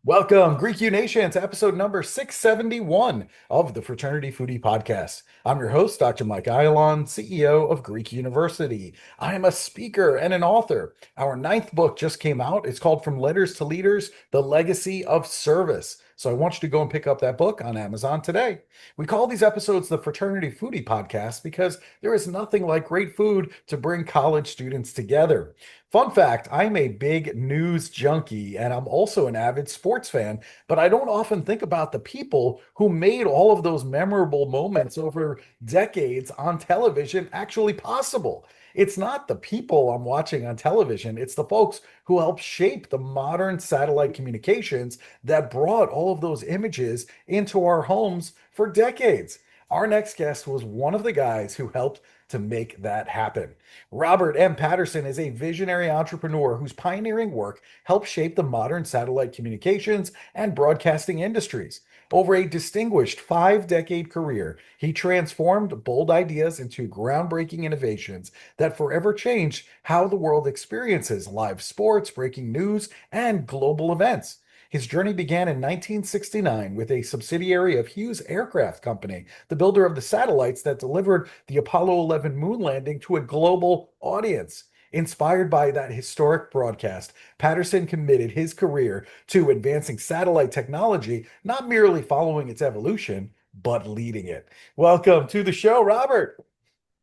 Welcome, Greek U Nation, to episode number 671 of the Fraternity Foodie Podcast. I'm your host, Dr. Mike Ayalon, CEO of Greek University. I am a speaker and an author. Our ninth book just came out. It's called From Letters to Leaders, The Legacy of Service. So I want you to go and pick up that book on Amazon today. We call these episodes the Fraternity Foodie Podcast because there is nothing like great food to bring college students together. Fun fact, I'm a big news junkie and I'm also an avid sports fan, but I don't often think about the people who made all of those memorable moments over decades on television actually possible. It's not the people I'm watching on television, it's the folks who helped shape the modern satellite communications that brought all of those images into our homes for decades. Our next guest was one of the guys who helped to make that happen. Robert M. Patterson is a visionary entrepreneur whose pioneering work helped shape the modern satellite communications and broadcasting industries. Over a distinguished 5-decade career, he transformed bold ideas into groundbreaking innovations that forever changed how the world experiences live sports, breaking news, and global events. His journey began in 1969 with a subsidiary of Hughes Aircraft Company, the builder of the satellites that delivered the Apollo 11 moon landing to a global audience. Inspired by that historic broadcast, Patterson committed his career to advancing satellite technology, not merely following its evolution, but leading it. Welcome to the show, Robert.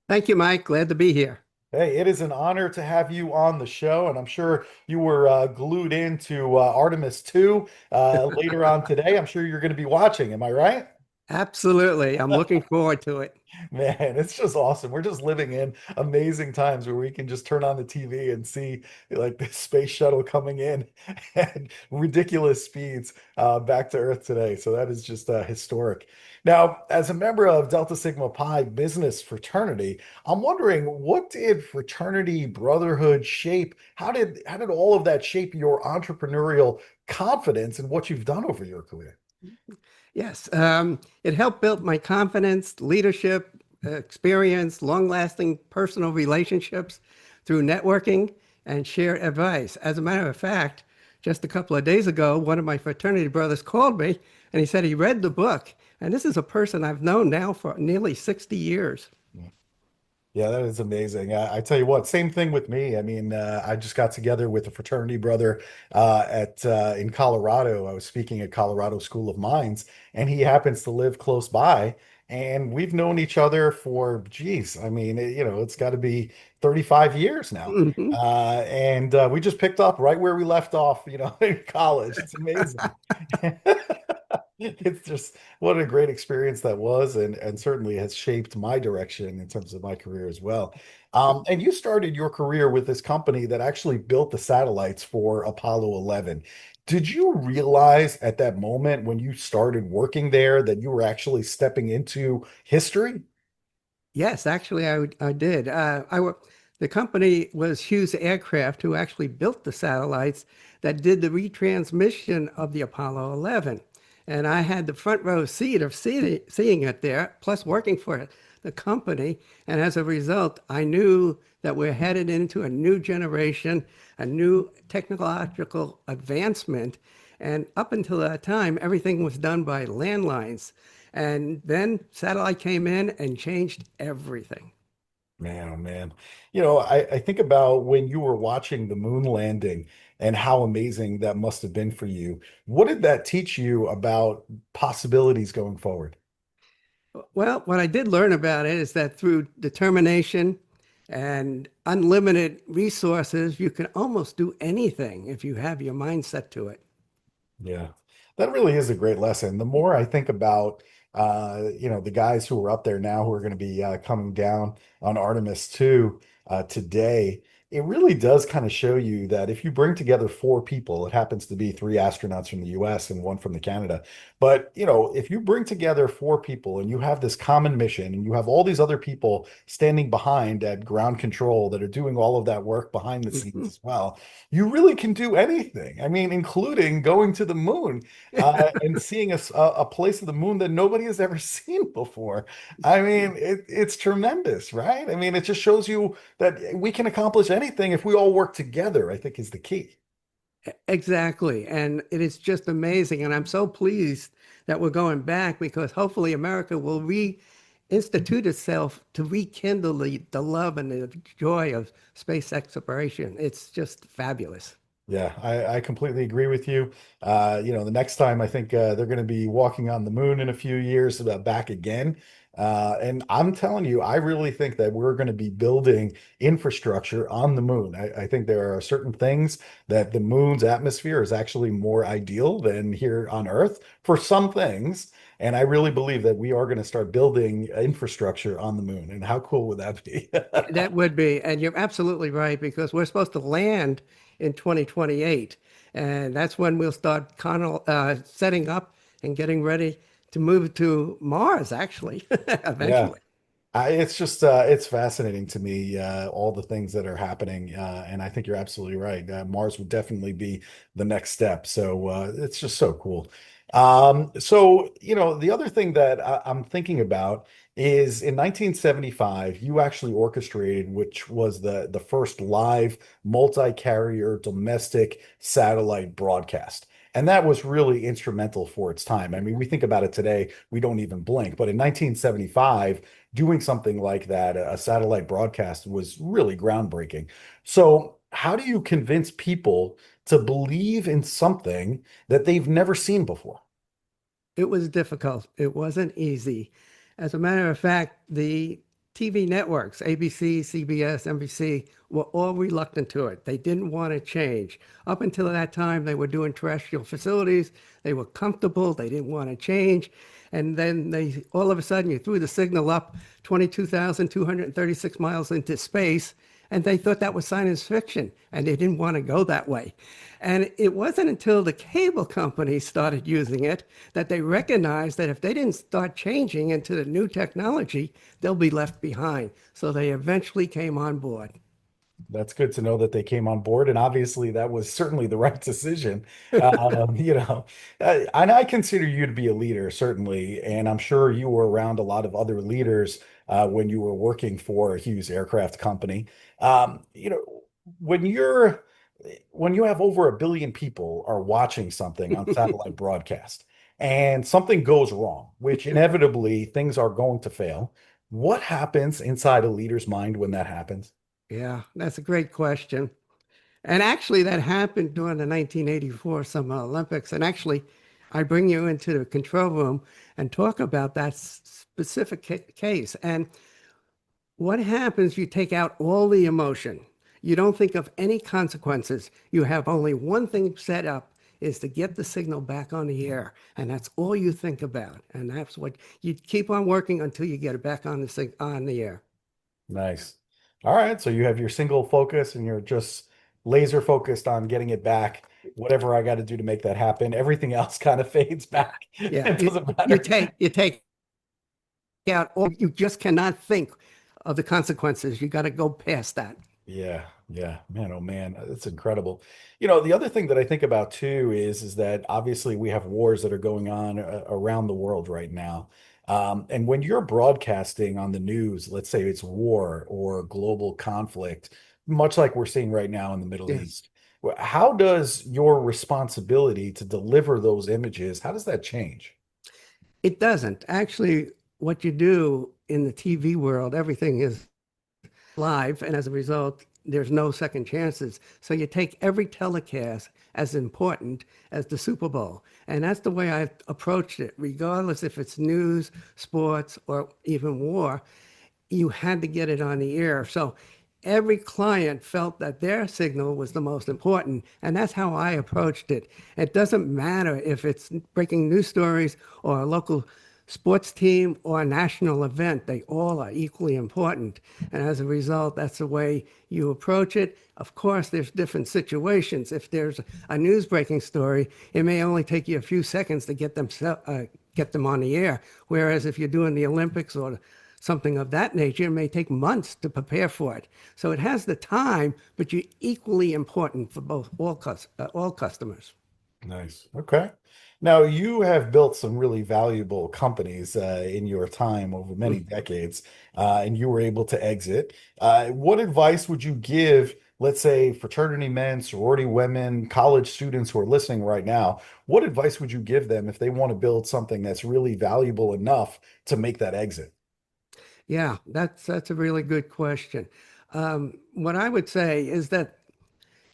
Thank you, Mike. Glad to be here. Hey, it is an honor to have you on the show, and I'm sure you were glued into Artemis 2 later on today. I'm sure you're going to be watching. Am I right? Absolutely. I'm looking forward to it. Man, it's just awesome. We're just living in amazing times where we can just turn on the TV and see like the space shuttle coming in at ridiculous speeds back to Earth today. So that is just historic. Now, as a member of Delta Sigma Pi business fraternity, I'm wondering, what did fraternity brotherhood shape? How did all of that shape your entrepreneurial confidence and what you've done over your career? Yes, it helped build my confidence, leadership, experience, long-lasting personal relationships through networking and shared advice. As a matter of fact, just a couple of days ago, one of my fraternity brothers called me and he said he read the book. And this is a person I've known now for nearly 60 years. Yeah, that is amazing. I tell you what, same thing with me. I mean, I just got together with a fraternity brother at in Colorado. I was speaking at Colorado School of Mines, and he happens to live close by. And we've known each other for, geez, I mean, it's got to be 35 years now. Mhm. And we just picked up right where we left off, in college. It's amazing. It's just what a great experience that was, and certainly has shaped my direction in terms of my career as well. And you started your career with this company that actually built the satellites for Apollo 11. Did you realize at that moment when you started working there that you were actually stepping into history? Yes, actually, I did. The company was Hughes Aircraft, who actually built the satellites that did the retransmission of the Apollo 11. And I had the front row seat of seeing it there, plus working for the company. And as a result, I knew that we're headed into a new generation, a new technological advancement. And up until that time, everything was done by landlines. And then satellite came in and changed everything. Man, oh man. I think about when you were watching the moon landing and how amazing that must have been for you. What did that teach you about possibilities going forward? Well, what I did learn about it is that through determination and unlimited resources, you can almost do anything if you have your mind set to it. Yeah, that really is a great lesson. The more I think about, the guys who are up there now who are going to be coming down on Artemis 2 today, it really does kind of show you that if you bring together four people, it happens to be three astronauts from the US and one from the Canada. But, if you bring together four people and you have this common mission and you have all these other people standing behind at ground control that are doing all of that work behind the scenes Mhm. as well, you really can do anything. I mean, including going to the moon and seeing a place of the moon that nobody has ever seen before. I mean, it's tremendous, right? I mean, it just shows you that we can accomplish anything if we all work together, I think is the key. Exactly. And it is just amazing. And I'm so pleased that we're going back because hopefully America will reinstitute itself to rekindle the love and the joy of space exploration. It's just fabulous. Yeah, I completely agree with you. The next time I think they're going to be walking on the moon in a few years, back again. And I'm telling you, I really think that we're going to be building infrastructure on the moon. I think there are certain things that the moon's atmosphere is actually more ideal than here on Earth for some things. And I really believe that we are going to start building infrastructure on the moon. And how cool would that be? That would be, and you're absolutely right, because we're supposed to land in 2028. And that's when we'll start setting up and getting ready to move to Mars, actually, Yeah. eventually. It's just it's fascinating to me all the things that are happening, and I think you're absolutely right. Mars would definitely be the next step. So it's just so cool. So the other thing that I'm thinking about is in 1975, you actually orchestrated, which was the first live multi-carrier domestic satellite broadcast. And that was really instrumental for its time. I mean, we think about it today, we don't even blink. But in 1975, doing something like that, a satellite broadcast, was really groundbreaking. So, how do you convince people to believe in something that they've never seen before? It was difficult. It wasn't easy. As a matter of fact, the TV networks, ABC, CBS, NBC, were all reluctant to it. They didn't want to change. Up until that time, they were doing terrestrial facilities. They were comfortable. They didn't want to change. And then all of a sudden, you threw the signal up 22,236 miles into space, and they thought that was science fiction, and they didn't want to go that way. And it wasn't until the cable companies started using it that they recognized that if they didn't start changing into the new technology, they'll be left behind. So they eventually came on board. That's good to know that they came on board, and obviously that was certainly the right decision. And I consider you to be a leader, certainly, and I'm sure you were around a lot of other leaders when you were working for Hughes Aircraft Company. When you have over 1 billion people are watching something on satellite broadcast, and something goes wrong, which inevitably things are going to fail, what happens inside a leader's mind when that happens? Yeah, that's a great question. And actually, that happened during the 1984 Summer Olympics. And actually, I bring you into the control room and talk about that specific case. And what happens, you take out all the emotion. You don't think of any consequences. You have only one thing set up is to get the signal back on the air. And that's all you think about. And that's what you keep on working until you get it back on on the air. Nice. All right. So you have your single focus and you're just laser focused on getting it back. Whatever I got to do to make that happen. Everything else kind of fades Yeah. back. Yeah. It You, doesn't you matter. take out, or you just cannot think of the consequences. You got to go past that. Yeah, yeah, man, oh man, that's incredible. The other thing that I think about too is that obviously we have wars that are going on around the world right now. And when you're broadcasting on the news, let's say it's war or global conflict, much like we're seeing right now in the Middle Yes. East, how does your responsibility to deliver those images, how does that change? It doesn't. Actually, what you do in the TV world, everything is live, and as a result, there's no second chances. So you take every telecast as important as the Super Bowl. And that's the way I approached it, regardless if it's news, sports, or even war, you had to get it on the air. So every client felt that their signal was the most important. And that's how I approached it. It doesn't matter if it's breaking news stories or a local sports team or a national event. They all are equally important. And as a result, that's the way you approach it. Of course, there's different situations. If there's a news breaking story, it may only take you a few seconds to get them on the air. Whereas if you're doing the Olympics or something of that nature, it may take months to prepare for it. So it has the time, but you're equally important for both all customers. Nice. Okay. Now, you have built some really valuable companies in your time over many decades, and you were able to exit. What advice would you give, let's say, fraternity men, sorority women, college students who are listening right now? What advice would you give them if they want to build something that's really valuable enough to make that exit? Yeah, that's a really good question. What I would say is that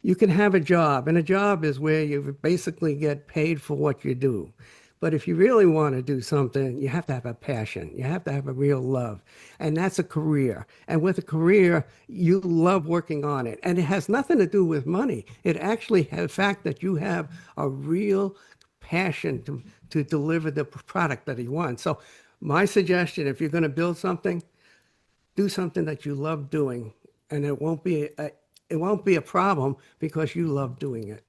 you can have a job, and a job is where you basically get paid for what you do. But if you really want to do something, you have to have a passion. You have to have a real love. And that's a career. And with a career, you love working on it. And it has nothing to do with money. It actually has the fact that you have a real passion to deliver the product that he wants. So my suggestion, if you're going to build something, do something that you love doing, and it won't be a problem because you love doing it.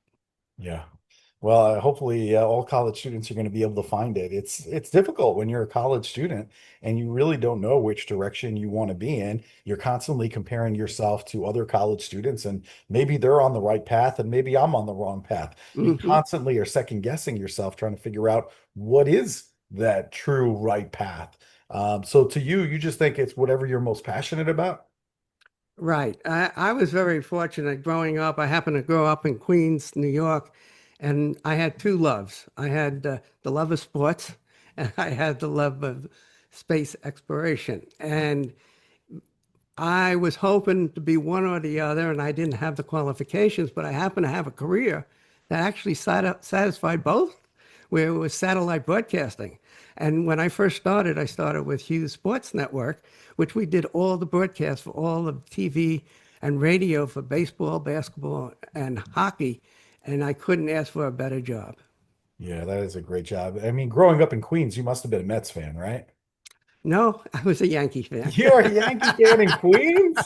Yeah. Well, hopefully, all college students are going to be able to find it. It's difficult when you're a college student and you really don't know which direction you want to be in. You're constantly comparing yourself to other college students, and maybe they're on the right path, and maybe I'm on the wrong path. You Hmm. constantly are second guessing yourself, trying to figure out what is that true right path. So to you, you just think it's whatever you're most passionate about. Right. I was very fortunate growing up. I happened to grow up in Queens, New York, and I had two loves. I had the love of sports, and I had the love of space exploration. And I was hoping to be one or the other, and I didn't have the qualifications, but I happened to have a career that actually satisfied both, where it was satellite broadcasting. And when I first started, I started with Hughes Sports Network, which we did all the broadcasts for all the TV and radio for baseball, basketball, and hockey. And I couldn't ask for a better job. Yeah, that is a great job. I mean, growing up in Queens, you must have been a Mets fan, right? No, I was a Yankee fan. You're a Yankee fan in Queens?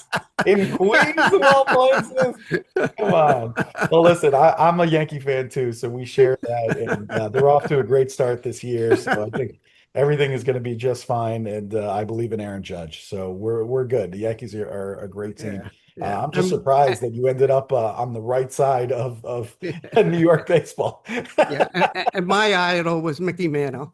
In Queens of all places? Come on. Well, listen, I'm a Yankee fan too, so we share that, and they're off to a great start this year. So I think everything is going to be just fine, and I believe in Aaron Judge, so we're good. The Yankees are a great team. Yeah, yeah. I'm just surprised that you ended up on the right side of New York baseball. Yeah, and my idol was Mickey Mantle.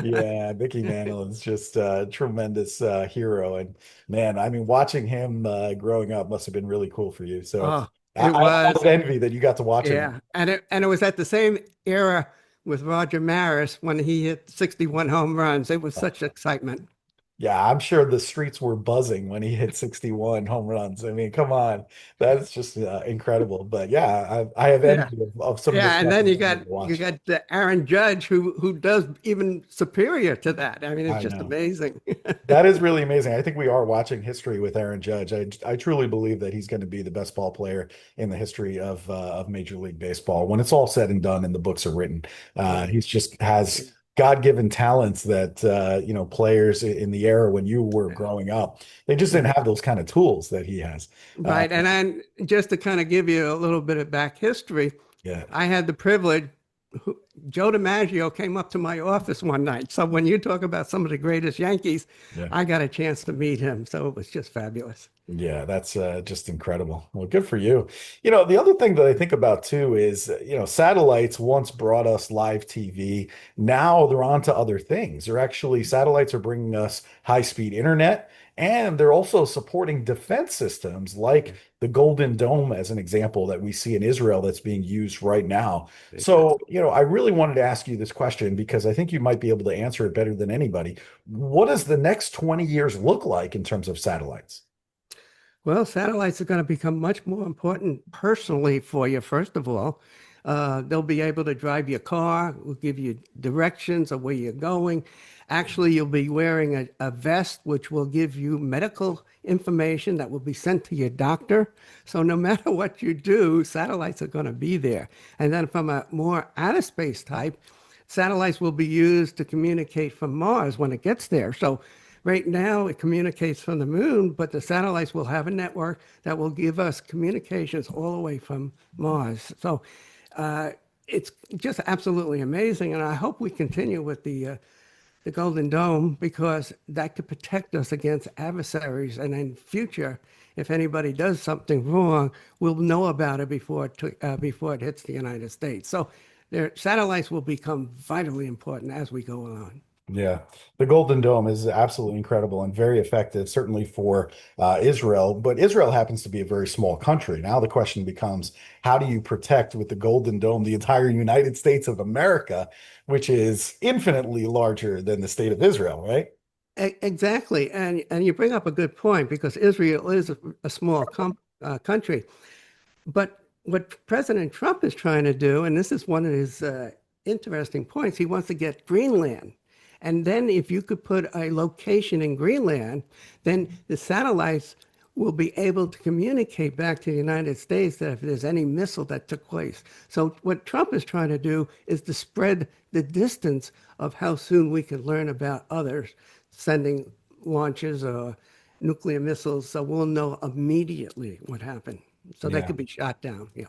Yeah, Mickey Mantle is just a tremendous hero. And man, I mean, watching him growing up must have been really cool for you. So Oh, I, it I almost was, envy that you got to watch him. yeah. And it was at the same era with Roger Maris when he hit 61 home runs. It was such excitement. Yeah, I'm sure the streets were buzzing when he hit 61 home runs. I mean, come on. That's just incredible. But yeah, I have Yeah. envy of some of the Yeah, and stuff then that you you get got to you watch. got the Aaron Judge who does even superior to that. I mean, it's I just know. amazing. That is really amazing. I think we are watching history with Aaron Judge. I truly believe that he's going to be the best ball player in the history of Major League Baseball. When it's all said and done and the books are written, Right. he's just has God-given talents that players in the era when you were Yeah. growing up, they just Yeah. didn't have those kind of tools that he has. Uh, Right. And then just to kind of give you a little bit of back history, yeah, I had the privilege. who- Joe DiMaggio came up to my office one night. So when you talk about some of the greatest Yankees, yeah. I got a chance to meet him. So it was just fabulous. Yeah, that's just incredible. Well, good for you. You know, the other thing that I think about too is, satellites once brought us live TV. Now they're on to other things. They're actually, satellites are bringing us high-speed internet, and they're also supporting defense systems like the Golden Dome, as an example, that we see in Israel that's being used right now. So, I really wanted to ask you this question because I think you might be able to answer it better than anybody. What does the next 20 years look like in terms of satellites? Well, satellites are going to become much more important personally for you, first of all. They'll be able to drive your car, will give you directions of where you're going. Actually, you'll be wearing a vest which will give you medical information that will be sent to your doctor. So no matter what you do, satellites are going to be there. And then from a more outer space type, satellites will be used to communicate from Mars when it gets there. So right now it communicates from the moon, but the satellites will have a network that will give us communications all the way from Mars. So uh, it's just absolutely amazing, and I hope we continue with the Golden Dome because that could protect us against adversaries. And in future, if anybody does something wrong, we'll know about it before it hits the United States. So their satellites will become vitally important as we go along. Yeah, the Golden Dome is absolutely incredible and very effective, certainly for Israel. But Israel happens to be a very small country. Now the question becomes, how do you protect with the Golden Dome the entire United States of America, which is infinitely larger than the state of Israel, right? Exactly, and you bring up a good point because Israel is a small country. But what President Trump is trying to do, and this is one of his interesting points, he wants to get Greenland. And then if you could put a location in Greenland, then the satellites will be able to communicate back to the United States that if there's any missile that took place. So what Trump is trying to do is to spread the distance of how soon we can learn about others sending launches or nuclear missiles, so we'll know immediately what happened. So they Yeah. could be shot down. Yeah.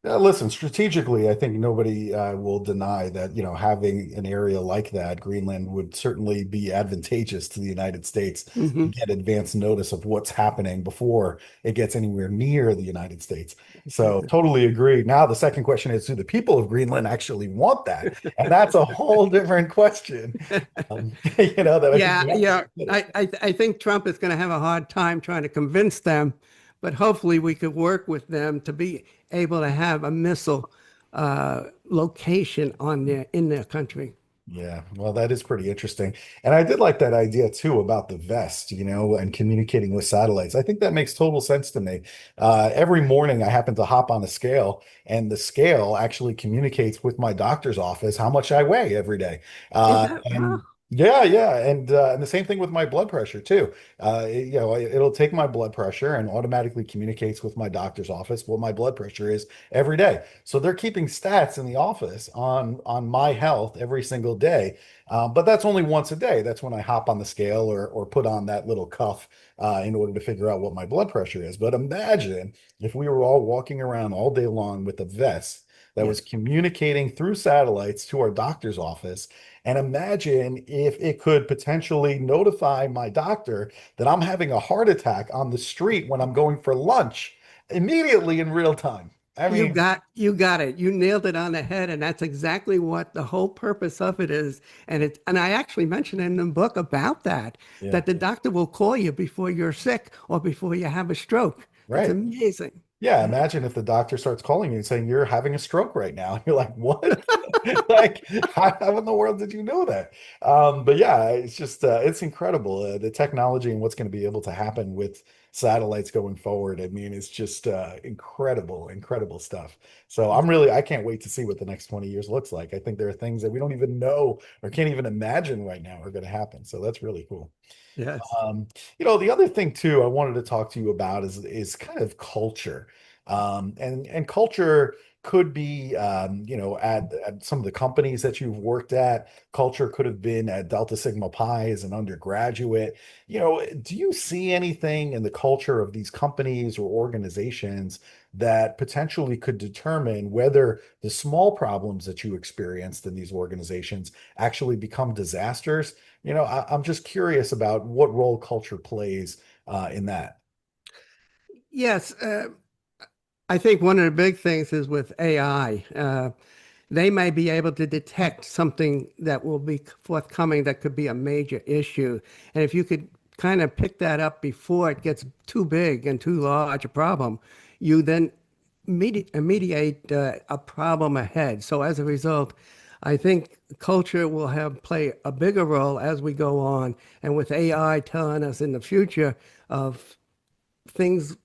Listen, strategically, I think nobody will deny that, having an area like that, Greenland would certainly be advantageous to the United States to Hmm. get advance notice of what's happening before it gets anywhere near the United States. So totally agree. Now, the second question is, do the people of Greenland actually want that? And that's a whole different question, that I think Yeah, we have to yeah. consider. I think Trump is going to have a hard time trying to convince them, but hopefully we could work with them to be able to have a missile location on in their country. Yeah, well, that is pretty interesting. And I did like that idea too about the vest, and communicating with satellites. I think that makes total sense to me. Every morning I happen to hop on a scale, and the scale actually communicates with my doctor's office how much I weigh every day. Is that wow? And yeah, yeah. And the same thing with my blood pressure too. It'll take my blood pressure and automatically communicates with my doctor's office what my blood pressure is every day. So they're keeping stats in the office on my health every single day. But that's only once a day. That's when I hop on the scale or put on that little cuff in order to figure out what my blood pressure is. But imagine if we were all walking around all day long with a vest that was Yes. communicating through satellites to our doctor's office. And imagine if it could potentially notify my doctor that I'm having a heart attack on the street when I'm going for lunch immediately in real time. I mean, You got it. You nailed it on the head, and that's exactly what the whole purpose of it is. And I actually mentioned in the book about yeah, that the doctor will call you before you're sick or before you have a stroke. It's right. amazing. Yeah, imagine if the doctor starts calling you and saying you're having a stroke right now. You're like, what? Like, how in the world did you know that? But yeah, it's just it's incredible the technology and what's going to be able to happen with satellites going forward. I mean, it's just incredible, incredible stuff. So I can't wait to see what the next 20 years looks like. I think there are things that we don't even know or can't even imagine right now are going to happen. So that's really cool. Yes. Um, the other thing too I wanted to talk to you about is kind of culture. And culture could be at some of the companies that you've worked at. Culture could have been at Delta Sigma Pi as an undergraduate. Do you see anything in the culture of these companies or organizations that potentially could determine whether the small problems that you experienced in these organizations actually become disasters? I'm just curious about what role culture plays in that. Yes. I think one of the big things is with AI. They may be able to detect something that will be forthcoming that could be a major issue. And if you could kind of pick that up before it gets too big and too large a problem, you then mediate a problem ahead. So as a result, I think culture will have play a bigger role as we go on. And with AI telling us in the future of things,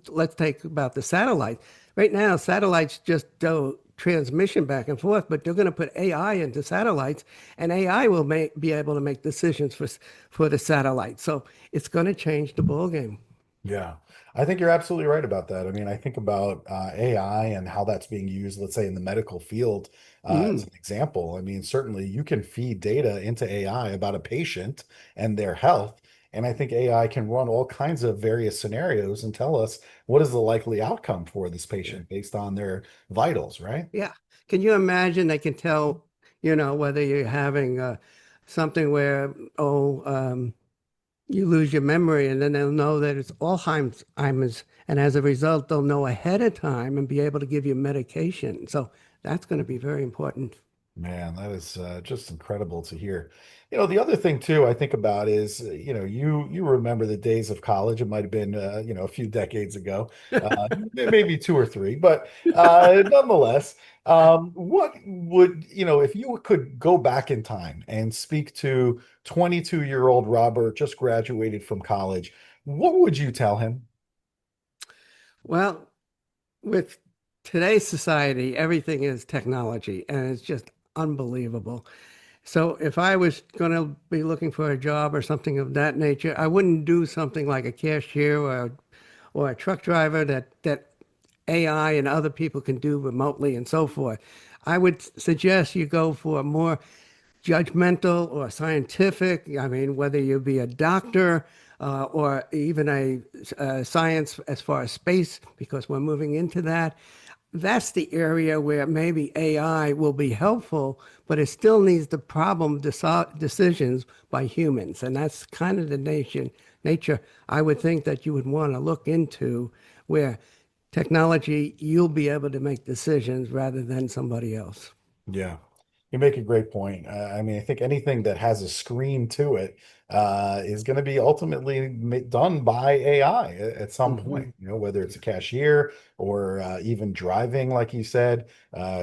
let's take about the satellite. Right now, satellites just do transmission back and forth, but they're going to put AI into satellites, and AI will be able to make decisions for the satellite. So it's going to change the ball game. Yeah, I think you're absolutely right about that. I mean, I think about AI and how that's being used, let's say in the medical field, as Mm, an example. I mean, certainly you can feed data into AI about a patient and their health. And I think AI can run all kinds of various scenarios and tell us what is the likely outcome for this yeah. patient based on their vitals, right? Yeah. Can you imagine they can tell, whether you're having something where, you lose your memory, and then they'll know that it's Alzheimer's. And as a result, they'll know ahead of time and be able to give you medication. So that's going to be very important. Man, that is just incredible to hear. The other thing too I think about is, you remember the days of college. It might have been, a few decades ago, maybe two or three, but nonetheless, what would, if you could go back in time and speak to 22-year-old Robert, just graduated from college, what would you tell him? Well, with today's society, everything is technology, and it's just unbelievable. So if I was going to be looking for a job or something of that nature, I wouldn't do something like a cashier or a truck driver that AI and other people can do remotely and so forth. I would suggest you go for more judgmental or scientific. I mean, whether you be a doctor or even a science as far as space, because we're moving into that. That's the area where maybe AI will be helpful, but it still needs the decisions by humans. And that's kind of the nature I would think that you would want to look into, where technology, you'll be able to make decisions rather than somebody else. Yeah, you make a great point. I mean, I think anything that has a screen to it is going to be ultimately done by AI at some point, Hmm. whether it's a Yeah. cashier or even driving, like you said,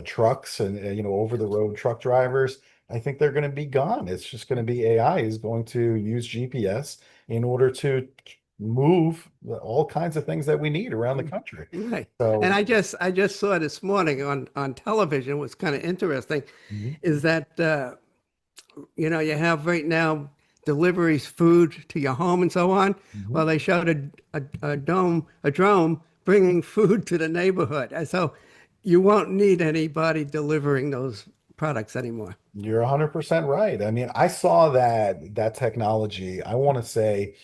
trucks and, over the road truck drivers. I think they're going to be gone. It's just going to be AI is going to use GPS in order to move all kinds of things that we need around the country. Right. And So, I just saw this morning on television, what's kind of interesting mhm, is that you have right now deliveries food to your home and so on. mhm. Well, they showed a drone bringing food to the neighborhood. And so you won't need anybody delivering those products anymore. You're 100% right. I mean, I saw that technology, I want to say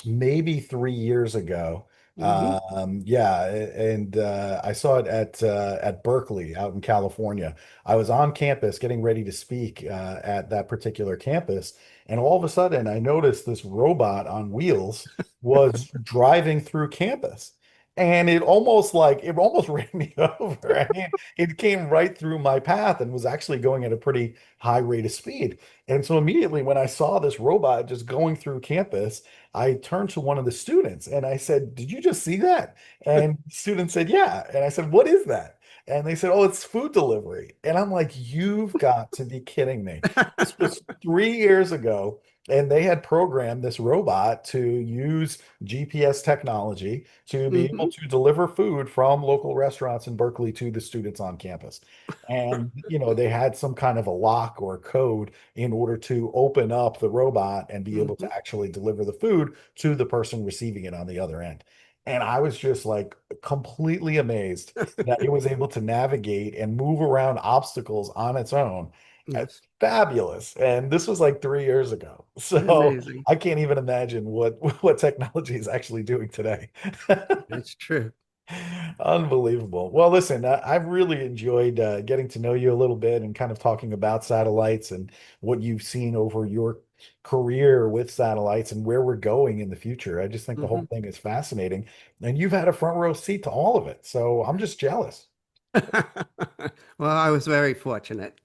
maybe 3 years ago. Hmm. Yeah, and I saw it at Berkeley out in California. I was on campus getting ready to speak at that particular campus, and all of a sudden I noticed this robot on wheels was driving through campus. And it almost ran me over. I mean, it came right through my path and was actually going at a pretty high rate of speed. And so immediately when I saw this robot just going through campus, I turned to one of the students and I said, "Did you just see that?" And the student said, "Yeah." And I said, "What is that?" And they said, "Oh, it's food delivery." And I'm like, "You've got to be kidding me." This was 3 years ago, and they had programmed this robot to use GPS technology to be able Hmm. to deliver food from local restaurants in Berkeley to the students on campus. And, they had some kind of a lock or code in order to open up the robot and be able Hmm. to actually deliver the food to the person receiving it on the other end. And I was just like completely amazed that it was able to navigate and move around obstacles on its own. Yes, Fabulous. And this was like 3 years ago. So amazing. I can't even imagine what technology is actually doing today. That's true. Unbelievable. Well, listen, I've really enjoyed getting to know you a little bit and kind of talking about satellites and what you've seen over your career with satellites and where we're going in the future. I just think the whole Hmm. thing is fascinating. And you've had a front row seat to all of it. So I'm just jealous. Well, I was very fortunate.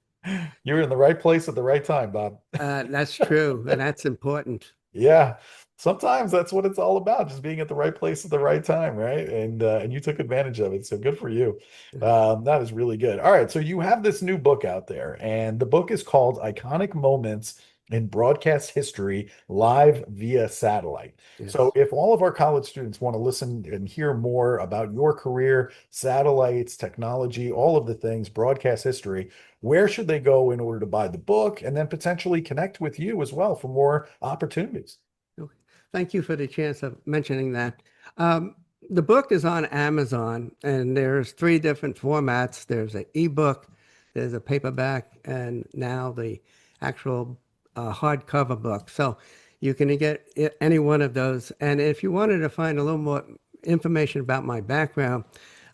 You're in the right place at the right time, Bob. That's true, and that's important. Yeah. Sometimes that's what it's all about, just being at the right place at the right time, right? And you took advantage of it. So good for you. That is really good. All right, so you have this new book out there, and the book is called Iconic Moments in Broadcast History Live via Satellite. So Yes. if all of our college students want to listen and hear more about your career, satellites, technology, all of the things, broadcast history, where should they go in order to buy the book and then potentially connect with you as well for more opportunities? Okay. Thank you for the chance of mentioning that. Um, the book is on Amazon, and there's three different formats. There's an ebook, there's a paperback, and now the actual hardcover book. So you can get any one of those. And if you wanted to find a little more information about my background,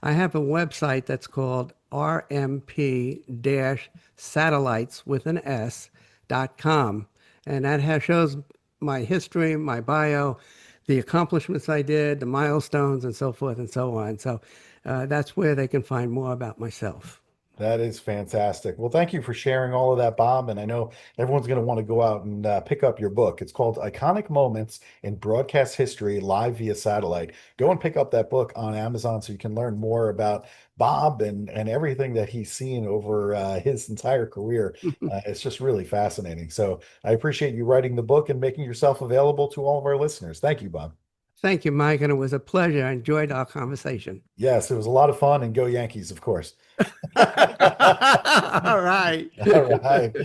I have a website that's called rmp-satellites with an S.com. And that shows my history, my bio, the accomplishments I did, the milestones, and so forth and so on. So that's where they can find more about myself. That is fantastic. Well, thank you for sharing all of that, Bob. And I know everyone's going to want to go out and pick up your book. It's called Iconic Moments in Broadcast History Live via Satellite. Go and pick up that book on Amazon so you can learn more about Bob and everything that he's seen over his entire career. It's just really fascinating. So I appreciate you writing the book and making yourself available to all of our listeners. Thank you, Bob. Thank you, Mike, and it was a pleasure. I enjoyed our conversation. Yes, it was a lot of fun, and go Yankees, of course. All right. All right.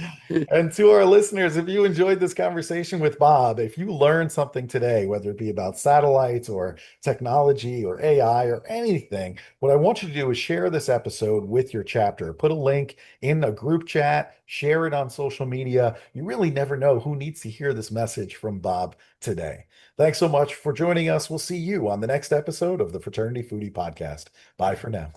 And to our listeners, if you enjoyed this conversation with Bob, if you learned something today, whether it be about satellites or technology or AI or anything, what I want you to do is share this episode with your chapter. Put a link in a group chat, share it on social media. You really never know who needs to hear this message from Bob today. Thanks so much for joining us. We'll see you on the next episode of the Fraternity Foodie Podcast. Bye for now.